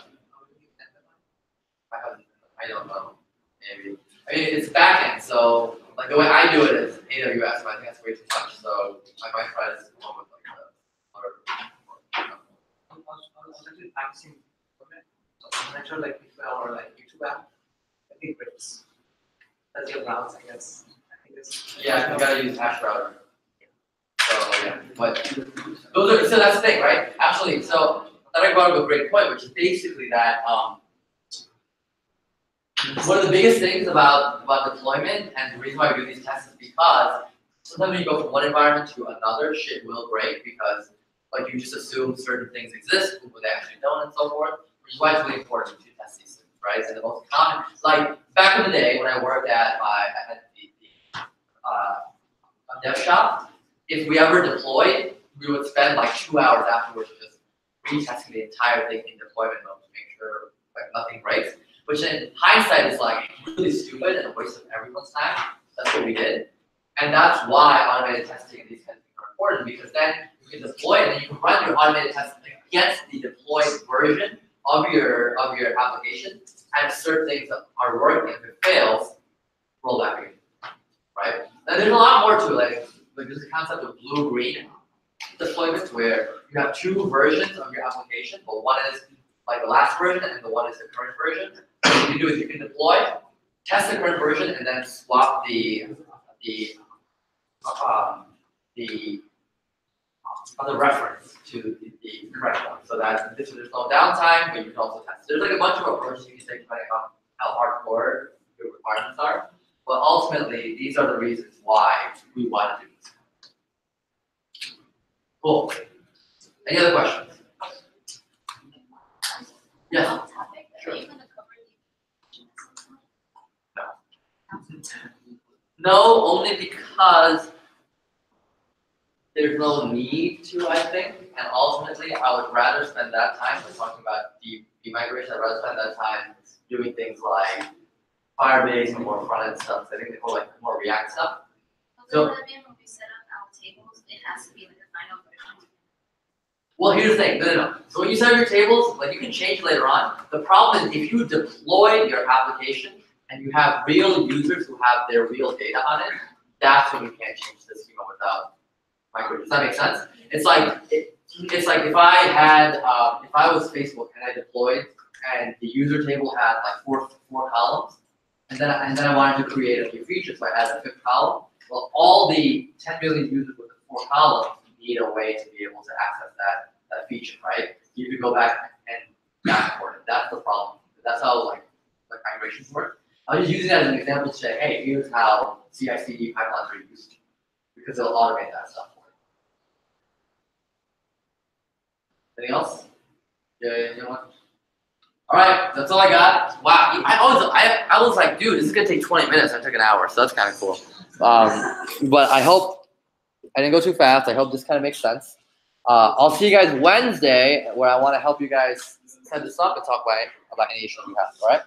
I don't know. Maybe. I mean, it's backend, so like the way I do it is AWS, but I think that's way too much. So I might try to come up with like I was actually practicing from it. So I'm not sure, like, if our YouTube app, I think it's that's your browse, I guess. I think it's yeah, you gotta use hash router. So yeah, but so that's the thing, right? Absolutely. So I brought up a great point, which is basically that one of the biggest things about deployment, and the reason why we do these tests is because sometimes when you go from one environment to another, shit will break because like you just assume certain things exist, but they actually don't, and so forth. Which is why it's really important to test these things, right? And the most common, like back in the day when I worked at a dev shop, if we ever deployed, we would spend like 2 hours afterwards just retesting the entire thing in deployment mode to make sure like nothing breaks. Which in hindsight is like really stupid and a waste of everyone's time. That's what we did. And that's why automated testing and these kinds of things are important, because then you can deploy it and you can run your automated testing against the deployed version of your application and assert things that are working. If it fails, roll back again. Right? And there's a lot more to it. Like there's a concept of blue-green deployments where you have two versions of your application, but one is like the last version and the one is the current version. What you can do is you can deploy, test the current version, and then swap the reference to the correct one. So that there's no downtime, but you can also test. There's like a bunch of approaches you can take depending on how hardcore your requirements are. But ultimately, these are the reasons why we want to do this. Cool. Any other questions? Yes. Topic, Sure. are you gonna cover No, only because there's no need to, I think. And ultimately, I would rather spend that time talking about demigration. I'd rather spend that time doing things like Firebase and more front-end stuff. I think they call like more React stuff. So- Does that mean when we set up our tables, it has to be like a final version? Well, here's the thing. No. So when you set up your tables, like you can change later on. The problem is if you deploy your application and you have real users who have their real data on it, that's when you can't change the schema without migration. Does that make sense? It's like if I was Facebook and I deployed and the user table had like four columns, and then I wanted to create a few features, so I added a fifth column. Well, all the 10 million users with the 4 columns need a way to be able to access that feature, right? You could go back and backward it. That's the problem. That's how like migrations work. I'm just using that as an example to say, hey, here's how CI/CD pipelines are used, because it'll automate that stuff for you. Anything else? Yeah, you know what? All right, that's all I got. Wow, I was like, dude, this is gonna take 20 minutes. I took an hour, so that's kind of cool. But I hope I didn't go too fast. I hope this kind of makes sense. I'll see you guys Wednesday, where I want to help you guys set this up and talk about any issues you have. All right.